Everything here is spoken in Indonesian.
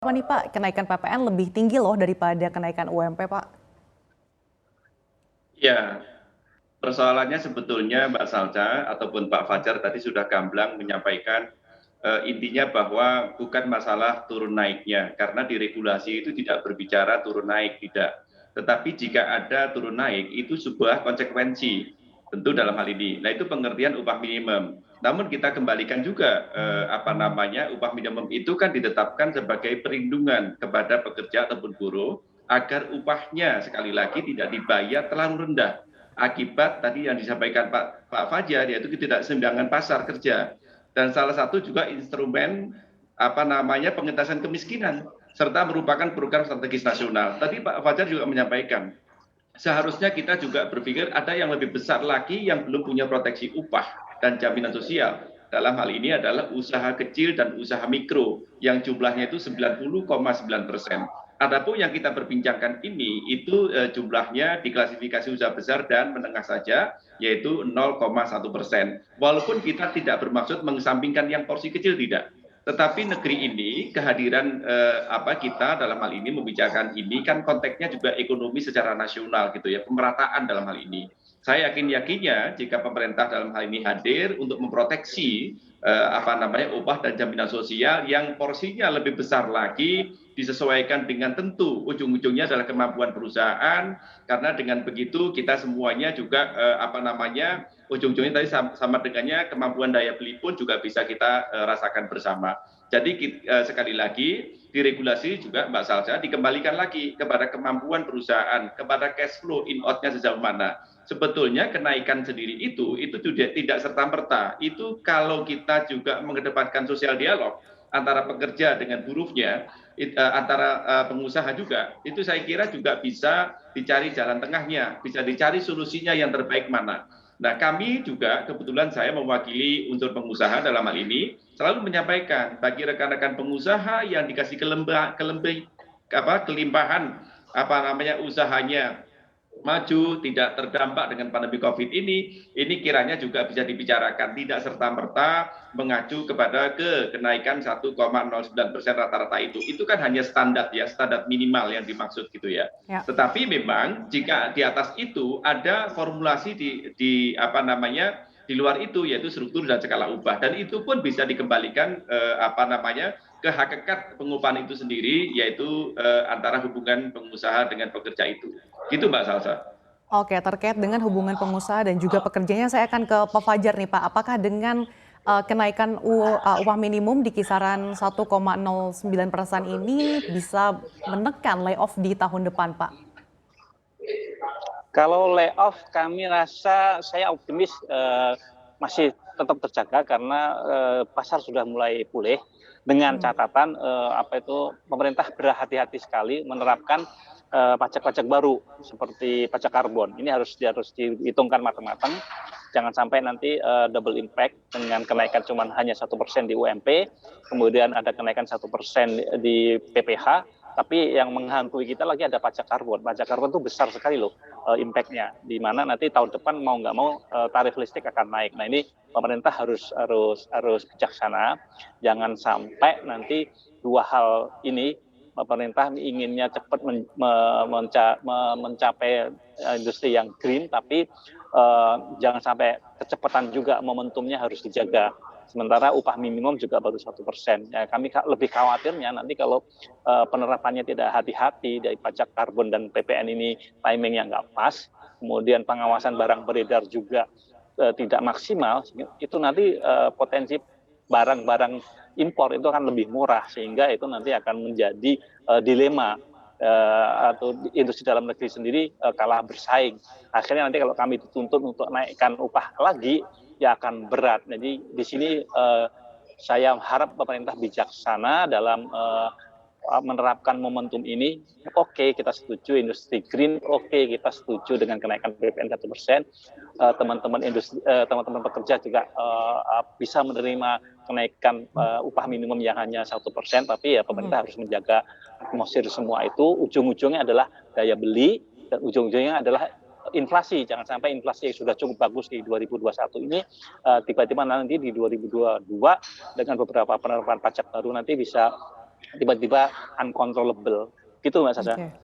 Apa nih Pak, kenaikan PPN lebih tinggi loh daripada kenaikan UMP Pak. Ya, persoalannya sebetulnya Mbak Salca ataupun Pak Fajar tadi sudah gamblang menyampaikan intinya bahwa bukan masalah turun naiknya, karena di regulasi itu tidak berbicara turun naik, tidak. Tetapi jika ada turun naik, itu sebuah konsekuensi, tentu dalam hal ini. Nah itu pengertian upah minimum. Namun kita kembalikan juga upah minimum itu kan ditetapkan sebagai perlindungan kepada pekerja ataupun buruh agar upahnya sekali lagi tidak dibayar terlalu rendah akibat tadi yang disampaikan Pak Fajar, yaitu ketidakseimbangan pasar kerja, dan salah satu juga instrumen pengentasan kemiskinan serta merupakan program strategis nasional. Tadi Pak Fajar juga menyampaikan seharusnya kita juga berpikir ada yang lebih besar lagi yang belum punya proteksi upah dan jaminan sosial. Dalam hal ini adalah usaha kecil dan usaha mikro yang jumlahnya itu 90,9%. Adapun yang kita perbincangkan ini itu jumlahnya diklasifikasi usaha besar dan menengah saja, yaitu 0,1%. Walaupun kita tidak bermaksud mengesampingkan yang porsi kecil, tidak. Tetapi negeri ini kehadiran kita dalam hal ini membicarakan ini kan konteksnya juga ekonomi secara nasional gitu ya, pemerataan dalam hal ini. Saya yakinnya jika pemerintah dalam hal ini hadir untuk memproteksi upah dan jaminan sosial yang porsinya lebih besar lagi, disesuaikan dengan tentu ujung-ujungnya adalah kemampuan perusahaan, karena dengan begitu kita semuanya juga ujung-ujungnya tadi sama dengannya kemampuan daya beli pun juga bisa kita rasakan bersama. Jadi sekali lagi di regulasi juga Mbak Salsa dikembalikan lagi kepada kemampuan perusahaan, kepada cash flow in out-nya sejauh mana. Sebetulnya kenaikan sendiri itu tidak serta-merta. Itu kalau kita juga mengedepankan sosial dialog antara pekerja dengan buruhnya, antara pengusaha juga, itu saya kira juga bisa dicari jalan tengahnya, bisa dicari solusinya yang terbaik mana. Nah kami juga kebetulan saya mewakili unsur pengusaha dalam hal ini selalu menyampaikan bagi rekan-rekan pengusaha yang dikasih kelimpahan usahanya maju, tidak terdampak dengan pandemi COVID ini kiranya juga bisa dibicarakan, tidak serta-merta mengacu kepada kenaikan 1,09% rata-rata itu. Itu kan hanya standar ya, standar minimal yang dimaksud gitu ya. Tetapi memang jika di atas itu ada formulasi di luar itu, yaitu struktur dan skala upah, dan itu pun bisa dikembalikan ke hakikat pengupahan itu sendiri, yaitu antara hubungan pengusaha dengan pekerja itu. Gitu Mbak Salsa. Oke, terkait dengan hubungan pengusaha dan juga pekerjanya, saya akan ke Pak Fajar nih Pak. Apakah dengan kenaikan upah minimum di kisaran 1,09% ini bisa menekan layoff di tahun depan Pak? Kalau layoff kami rasa saya optimis masih tetap terjaga karena pasar sudah mulai pulih, dengan catatan pemerintah berhati-hati sekali menerapkan pajak-pajak baru seperti pajak karbon. Ini harus dihitungkan matang-matang, jangan sampai nanti double impact dengan kenaikan cuma hanya 1% di UMP, kemudian ada kenaikan 1% di PPh, tapi yang menghantui kita lagi ada pajak karbon. Pajak karbon itu besar sekali loh impact-nya, di mana nanti tahun depan mau nggak mau tarif listrik akan naik. Nah ini pemerintah harus bijaksana, jangan sampai nanti dua hal ini pemerintah inginnya cepat mencapai industri yang green, tapi jangan sampai kecepatan juga, momentumnya harus dijaga. Sementara upah minimum juga baru 1%. Ya, kami lebih khawatirnya nanti kalau penerapannya tidak hati-hati dari pajak karbon dan PPN ini timingnya nggak pas, kemudian pengawasan barang beredar juga tidak maksimal, itu nanti potensi barang-barang impor itu akan lebih murah, sehingga itu nanti akan menjadi dilema atau industri dalam negeri sendiri kalah bersaing. Akhirnya nanti kalau kami dituntut untuk naikkan upah lagi, ya akan berat. Jadi di sini saya harap pemerintah bijaksana dalam menerapkan momentum ini. Oke, kita setuju industri green, oke, kita setuju dengan kenaikan PPN 1%. Teman-teman pekerja juga bisa menerima kenaikan upah minimum yang hanya 1%, tapi ya pemerintah harus menjaga atmosfer semua itu. Ujung-ujungnya adalah daya beli, dan ujung-ujungnya adalah inflasi. Jangan sampai inflasi yang sudah cukup bagus di 2021 ini tiba-tiba nanti di 2022 dengan beberapa penerapan pajak baru nanti bisa tiba-tiba uncontrollable gitu Mbak Sasa. Oke.